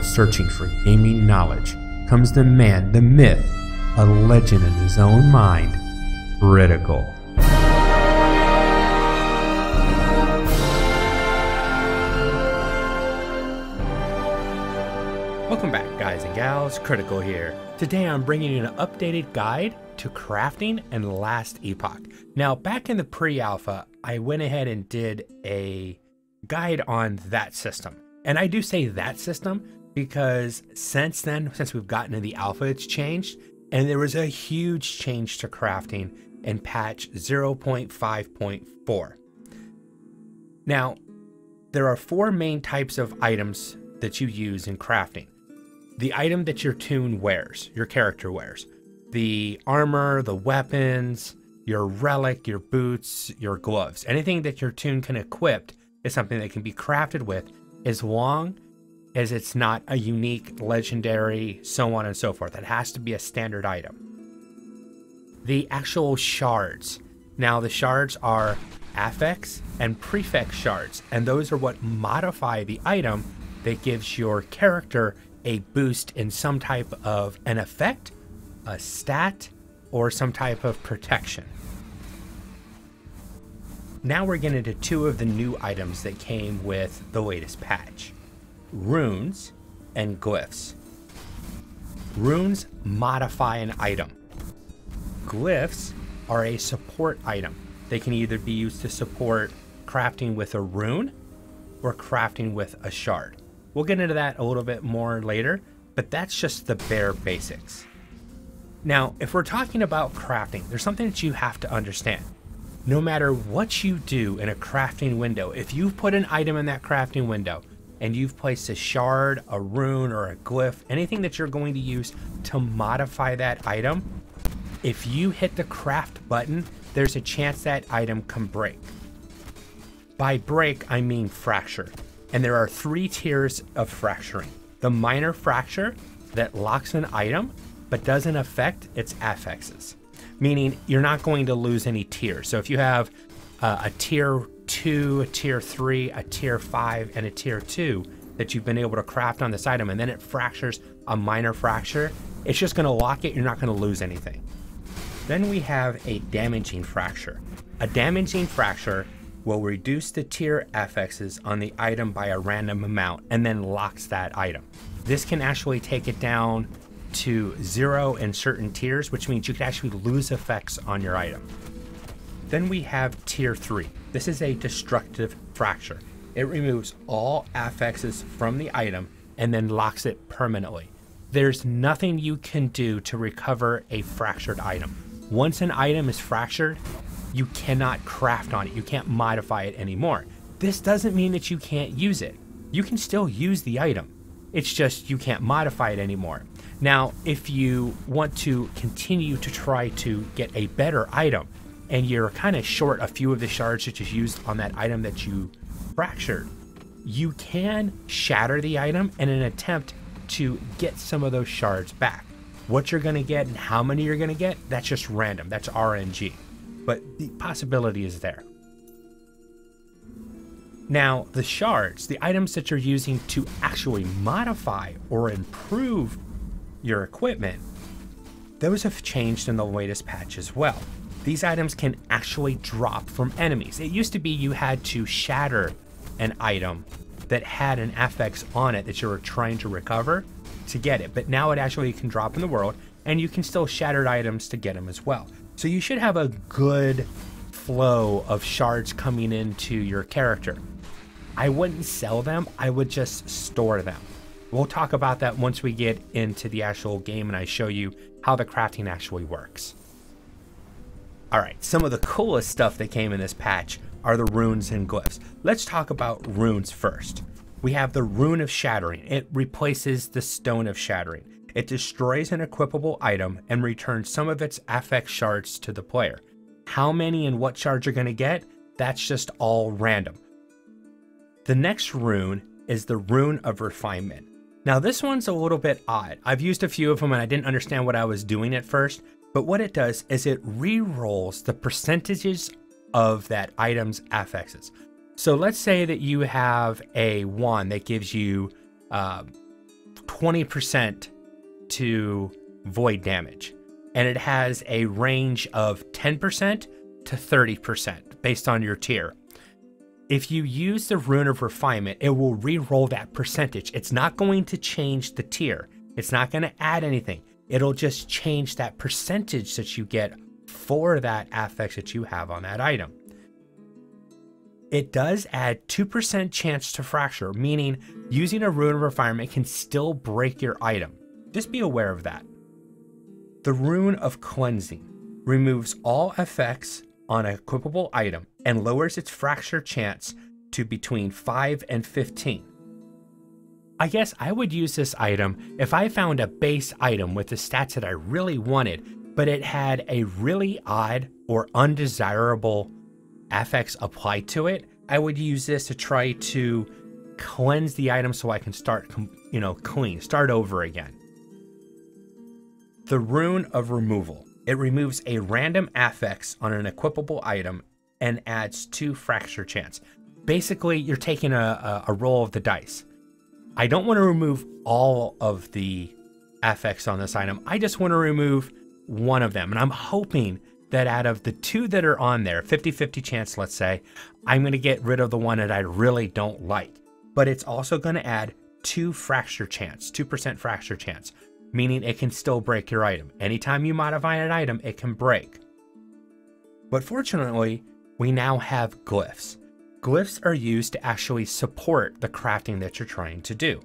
searching for gaming knowledge comes the man, the myth, a legend in his own mind, Critical. Welcome back, guys and gals, Critical here. Today I'm bringing you an updated guide to crafting and last Epoch. Now, back in the pre-alpha, I went ahead and did a guide on that system. And I do say that system because since then, since we've gotten to the alpha, it's changed. And there was a huge change to crafting in patch 0.5.4. Now, there are four main types of items that you use in crafting. The item that your toon wears, your character wears. The armor, the weapons, your relic, your boots, your gloves. Anything that your toon can equip is something that can be crafted with, as long as it's not a unique, legendary, so on and so forth. It has to be a standard item. The actual shards. Now, the shards are affix and prefix shards, and those are what modify the item that gives your character a boost in some type of an effect, a stat, or some type of protection. Now we're getting into two of the new items that came with the latest patch: runes and glyphs. Runes modify an item. Glyphs are a support item. They can either be used to support crafting with a rune or crafting with a shard. We'll get into that a little bit more later, but that's just the bare basics. Now, if we're talking about crafting, there's something that you have to understand. No matter what you do in a crafting window, if you've put an item in that crafting window and you've placed a shard, a rune, or a glyph, anything that you're going to use to modify that item, if you hit the craft button, there's a chance that item can break. By break, I mean fracture. And there are three tiers of fracturing. The minor fracture that locks an item, but doesn't affect its affixes. Meaning you're not going to lose any tiers. So if you have a tier 2, a tier 3, a tier 5, and a tier 2 that you've been able to craft on this item, and then it fractures a minor fracture, it's just gonna lock it, you're not gonna lose anything. Then we have a damaging fracture. A damaging fracture will reduce the tier affixes on the item by a random amount and then locks that item. This can actually take it down to 0 in certain tiers, which means you could actually lose effects on your item. Then we have tier 3. This is a destructive fracture. It removes all affixes from the item and then locks it permanently. There's nothing you can do to recover a fractured item. Once an item is fractured, you cannot craft on it. You can't modify it anymore. This doesn't mean that you can't use it. You can still use the item. It's just you can't modify it anymore. Now, if you want to continue to try to get a better item and you're kind of short a few of the shards that you used on that item that you fractured, you can shatter the item in an attempt to get some of those shards back. What you're going to get and how many you're going to get, that's just random. That's RNG. But the possibility is there. Now, the shards, the items that you're using to actually modify or improve your equipment, those have changed in the latest patch as well. These items can actually drop from enemies. It used to be you had to shatter an item that had an affix on it that you were trying to recover to get it, but now it actually can drop in the world, and you can still shatter items to get them as well. So you should have a good flow of shards coming into your character. I wouldn't sell them, I would just store them. We'll talk about that once we get into the actual game and I show you how the crafting actually works. Alright, some of the coolest stuff that came in this patch are the runes and glyphs. Let's talk about runes first. We have the Rune of Shattering. It replaces the Stone of Shattering. It destroys an equipable item and returns some of its affix shards to the player. How many and what shards you're going to get, that's just all random. The next rune is the Rune of Refinement. Now this one's a little bit odd. I've used a few of them and I didn't understand what I was doing at first, but what it does is it re-rolls the percentages of that item's affixes. So let's say that you have a wand that gives you 20% to void damage. And it has a range of 10% to 30% based on your tier. If you use the Rune of Refinement, it will re-roll that percentage. It's not going to change the tier. It's not going to add anything. It'll just change that percentage that you get for that affix that you have on that item. It does add 2% chance to fracture, meaning using a Rune of Refinement can still break your item. Just be aware of that. The Rune of Cleansing removes all effects on an equipable item and lowers its fracture chance to between 5 and 15. I guess I would use this item if I found a base item with the stats that I really wanted, but it had a really odd or undesirable affix applied to it. I would use this to try to cleanse the item so I can start, clean, start over again. The Rune of Removal. It removes a random affix on an equipable item and adds 2 fracture chance. Basically, you're taking a roll of the dice. I don't want to remove all of the affix on this item. I just want to remove one of them. And I'm hoping that out of the 2 that are on there, 50-50 chance, let's say, I'm going to get rid of the one that I really don't like. But it's also going to add 2 fracture chance, 2% fracture chance, meaning it can still break your item. Anytime you modify an item, it can break. But fortunately, we now have glyphs. Glyphs are used to actually support the crafting that you're trying to do.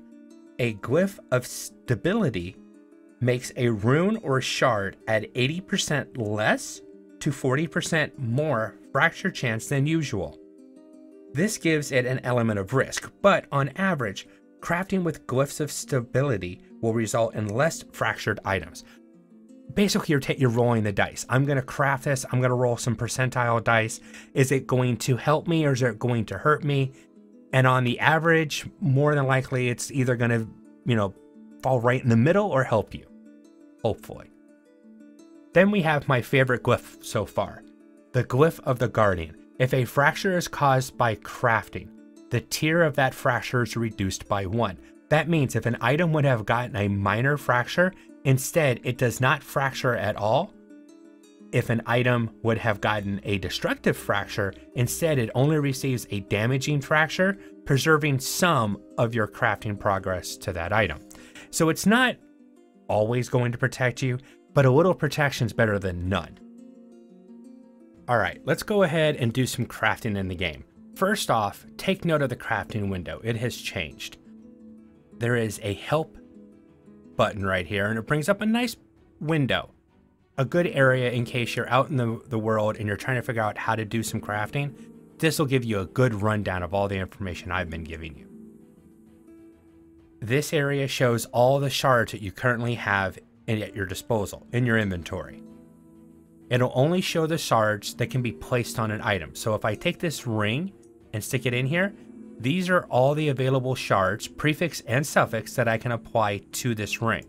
A glyph of stability makes a rune or shard add 80% less to 40% more fracture chance than usual. This gives it an element of risk, but on average, crafting with glyphs of stability will result in less fractured items. Basically, you're rolling the dice. I'm going to craft this. I'm going to roll some percentile dice. Is it going to help me or is it going to hurt me? And on the average, more than likely, it's either going to, fall right in the middle or help you. Hopefully. Then we have my favorite glyph so far, the Glyph of the Guardian. If a fracture is caused by crafting, the tier of that fracture is reduced by 1. That means if an item would have gotten a minor fracture, instead it does not fracture at all. If an item would have gotten a destructive fracture, instead it only receives a damaging fracture, preserving some of your crafting progress to that item. So it's not always going to protect you, but a little protection is better than none. All right, let's go ahead and do some crafting in the game. First off, take note of the crafting window. It has changed. There is a help button right here, and it brings up a nice window. A good area in case you're out in the world and you're trying to figure out how to do some crafting. This will give you a good rundown of all the information I've been giving you. This area shows all the shards that you currently have at your disposal in your inventory. It'll only show the shards that can be placed on an item. So if I take this ring and stick it in here, these are all the available shards, prefix and suffix, that I can apply to this ring.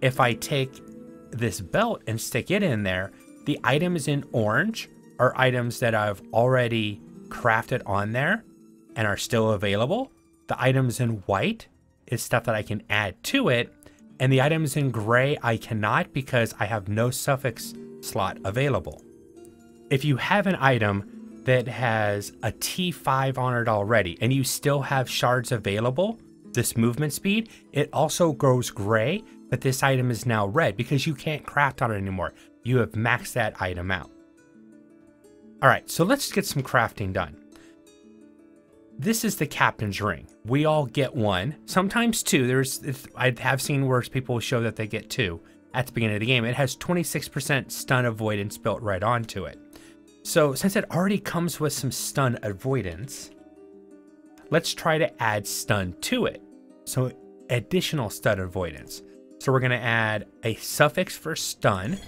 If I take this belt and stick it in there, the items in orange are items that I've already crafted on there and are still available. The items in white is stuff that I can add to it, and the items in gray I cannot because I have no suffix slot available. If you have an item that has a T5 on it already and you still have shards available, this movement speed, it also goes gray, but this item is now red because you can't craft on it anymore. You have maxed that item out. All right, so let's get some crafting done. This is the captain's ring. We all get one, sometimes 2. I have seen where people show that they get 2 at the beginning of the game. It has 26% stun avoidance built right onto it. So since it already comes with some stun avoidance, let's try to add stun to it. So additional stun avoidance. So we're going to add a suffix for stun,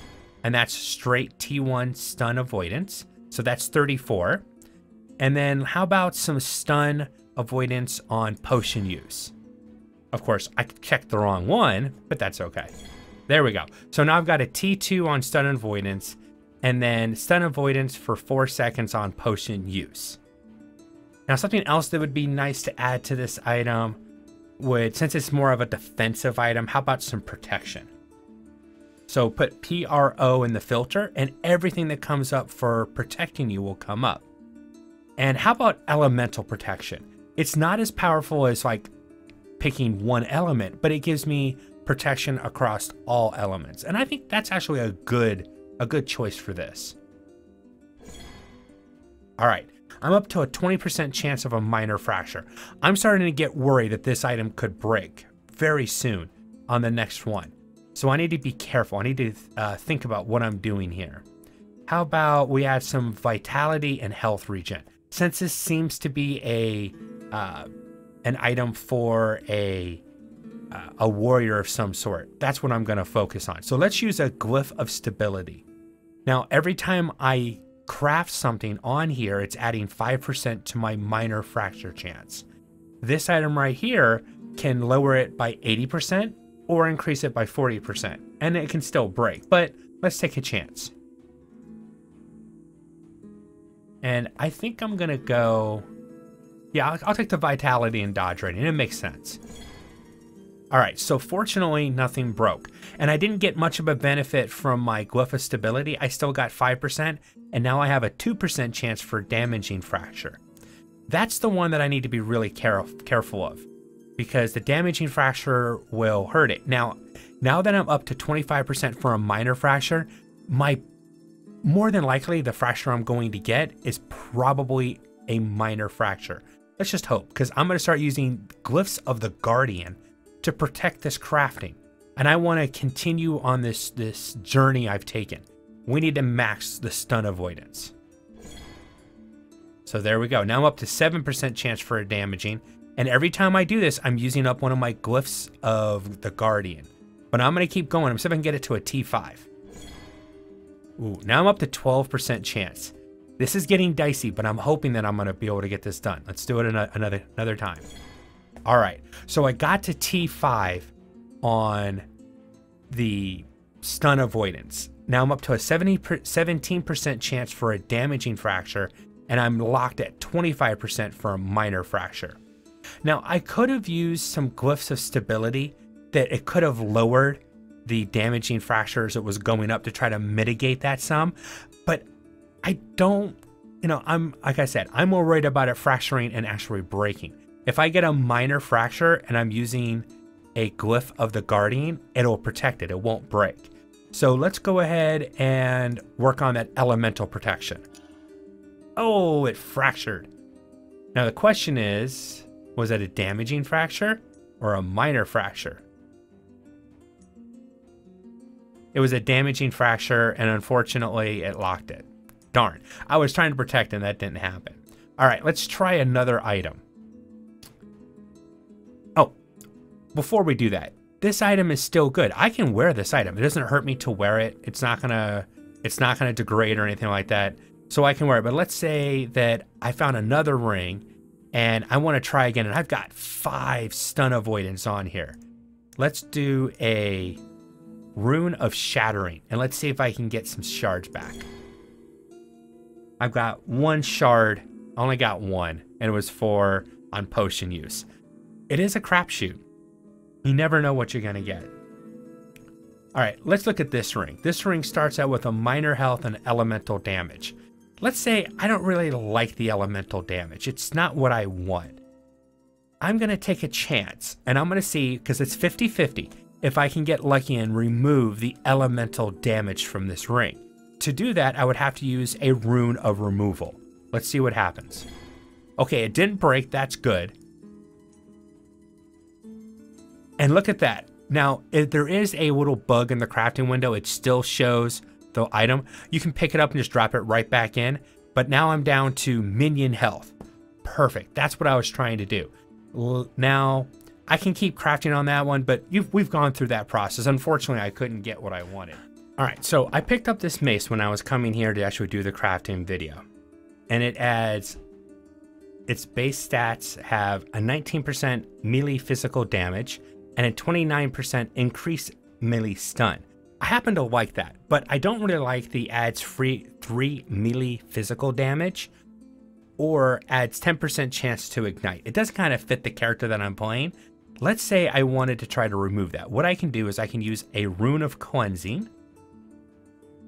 and that's straight T1 stun avoidance. So that's 34. And then how about some stun avoidance on potion use? Of course, I checked the wrong one, but that's okay. There we go. So now I've got a T2 on stun avoidance, and then stun avoidance for 4 seconds on potion use. Now something else that would be nice to add to this item would, since it's more of a defensive item, how about some protection? So put PRO in the filter and everything that comes up for protecting you will come up. And how about elemental protection? It's not as powerful as like picking one element, but it gives me protection across all elements. And I think that's actually a good choice for this. All right, I'm up to a 20% chance of a minor fracture. I'm starting to get worried that this item could break very soon on the next one. So I need to be careful. I need to think about what I'm doing here. How about we add some vitality and health regen? Since this seems to be an item for a warrior of some sort, that's what I'm going to focus on. So let's use a Glyph of Stability. Now, every time I craft something on here, it's adding 5% to my minor fracture chance. This item right here can lower it by 80% or increase it by 40%, and it can still break, but let's take a chance. And I think I'm gonna go, yeah, I'll take the vitality and dodge rating. It makes sense. All right, so fortunately nothing broke. And I didn't get much of a benefit from my Glyph of Stability. I still got 5%, and now I have a 2% chance for damaging fracture. That's the one that I need to be really careful of, because the damaging fracture will hurt it. Now that I'm up to 25% for a minor fracture, more than likely the fracture I'm going to get is probably a minor fracture. Let's just hope, because I'm going to start using Glyphs of the Guardian to protect this crafting. And I want to continue on this journey I've taken. We need to max the stun avoidance. So there we go. Now I'm up to 7% chance for a damaging. And every time I do this, I'm using up one of my Glyphs of the Guardian. But I'm going to keep going. I'm see if I can get it to a T5. Ooh, now I'm up to 12% chance. This is getting dicey, but I'm hoping that I'm going to be able to get this done. Let's do it another time. All right, so I got to T5 on the stun avoidance. Now I'm up to a 17% chance for a damaging fracture, and I'm locked at 25% for a minor fracture. Now I could have used some Glyphs of Stability that it could have lowered the damaging fracture as it was going up to try to mitigate that some, but I don't, I'm, like I said, I'm more worried about it fracturing and actually breaking. If I get a minor fracture and I'm using a Glyph of the Guardian, it'll protect it. It won't break. So let's go ahead and work on that elemental protection. Oh, it fractured. Now the question is, was it a damaging fracture or a minor fracture? It was a damaging fracture, and unfortunately it locked it. Darn, I was trying to protect and that didn't happen. All right, let's try another item. Oh, before we do that, this item is still good. I can wear this item. It doesn't hurt me to wear it. It's not gonna degrade or anything like that. So I can wear it. But let's say that I found another ring and I want to try again, and I've got 5 stun avoidance on here. Let's do a Rune of Shattering, and let's see if I can get some shards back. I've got 1 shard. I only got 1, and it was on potion use. It is a crapshoot. You never know what you're gonna get. All right, let's look at this ring. This ring starts out with a minor health and elemental damage. Let's say I don't really like the elemental damage. It's not what I want. I'm gonna take a chance, and I'm gonna see, because it's 50-50, if I can get lucky and remove the elemental damage from this ring. To do that, I would have to use a Rune of Removal. Let's see what happens. Okay, it didn't break, that's good. And look at that. Now, if there is a little bug in the crafting window, it still shows the item. You can pick it up and just drop it right back in. But now I'm down to minion health. Perfect, that's what I was trying to do. Now, I can keep crafting on that one, but we've gone through that process. Unfortunately, I couldn't get what I wanted. All right, so I picked up this mace when I was coming here to actually do the crafting video. And it adds, its base stats have a 19% melee physical damage and a 29% increased melee stun. I happen to like that, but I don't really like the adds 3 melee physical damage or adds 10% chance to ignite. It does kind of fit the character that I'm playing. let's say I wanted to try to remove that. What I can do is I can use a Rune of Cleansing,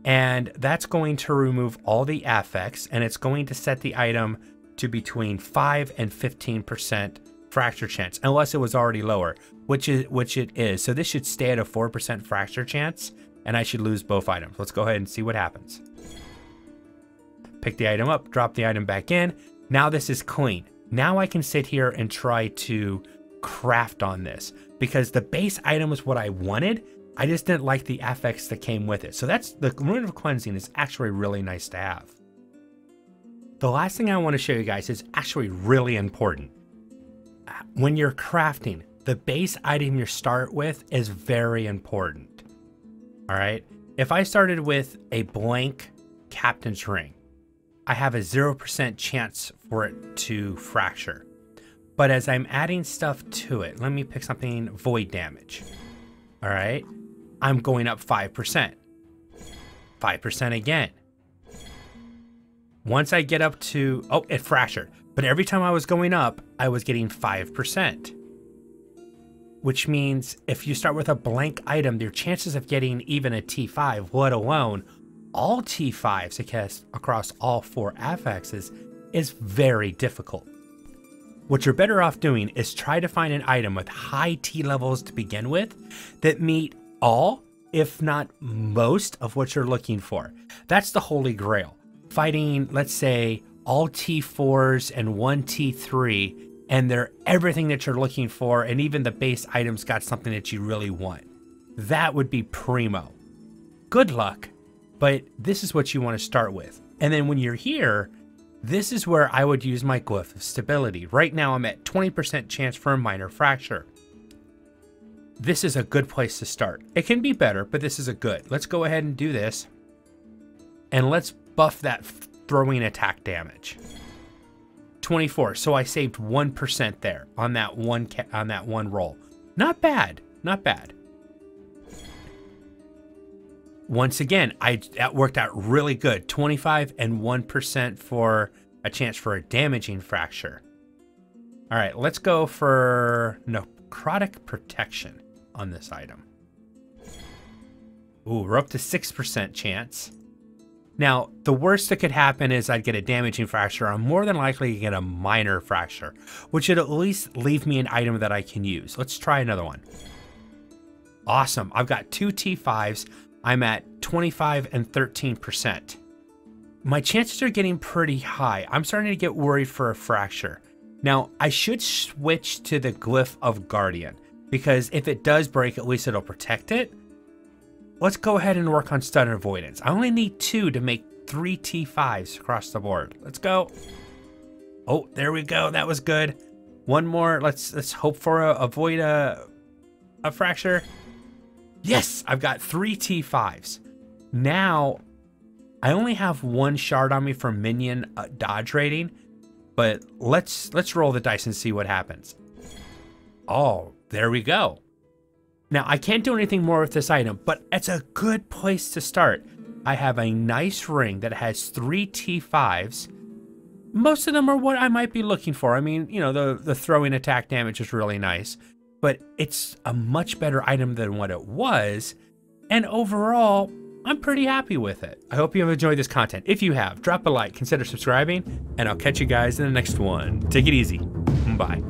and that's going to remove all the affects, and it's going to set the item to between 5 and 15% fracture chance, unless it was already lower, which it is. So this should stay at a 4% fracture chance, and I should lose both items. Let's go ahead and see what happens. Pick the item up, drop the item back in. Now this is clean. Now I can sit here and try to craft on this, because the base item was what I wanted. I just didn't like the affects that came with it. So that's the Rune of Cleansing is actually really nice to have. The last thing I want to show you guys is actually really important. When you're crafting, the base item you start with is very important. All right. If I started with a blank Captain's Ring, I have a 0% chance for it to fracture. But as I'm adding stuff to it, let me pick something, void damage. All right. I'm going up 5%. 5% again. Once I get up to, oh, it fractured. But every time I was going up, I was getting 5%. Which means if you start with a blank item, your chances of getting even a T5, let alone all T5s across all 4 affects is very difficult. What you're better off doing is try to find an item with high T levels to begin with that meet all, if not most, of what you're looking for. That's the holy grail. Fighting, let's say, all T4s and 1 T3, and they're everything that you're looking for, and even the base items got something that you really want. That would be primo. Good luck, but this is what you want to start with. And then when you're here, this is where I would use my Glyph of Stability. Right now I'm at 20% chance for a minor fracture. This is a good place to start. It can be better, but this is a good. Let's go ahead and do this. And let's buff that throwing attack damage. 24, so I saved 1% there on that one roll. Not bad, not bad. Once again, that worked out really good. 25 and 1% for a chance for a damaging fracture. All right, let's go for necrotic protection on this item. Ooh, we're up to 6% chance. Now, the worst that could happen is I'd get a damaging fracture. I'm more than likely to get a minor fracture, which would at least leave me an item that I can use. Let's try another one. Awesome. I've got 2 T5s. I'm at 25 and 13%. My chances are getting pretty high. I'm starting to get worried for a fracture. Now, I should switch to the Glyph of Guardian, because if it does break, at least it'll protect it. Let's go ahead and work on stun avoidance. I only need 2 to make 3 T5s across the board. Let's go. Oh, there we go. That was good. One more. Let's hope for avoid a fracture. Yes, I've got 3 T5s. Now, I only have 1 shard on me for minion dodge rating, but let's roll the dice and see what happens. Oh, there we go. Now, I can't do anything more with this item, but it's a good place to start. I have a nice ring that has 3 T5s. Most of them are what I might be looking for. I mean, you know, the throwing attack damage is really nice, but it's a much better item than what it was. And overall, I'm pretty happy with it. I hope you have enjoyed this content. If you have, drop a like, consider subscribing, and I'll catch you guys in the next one. Take it easy. Bye.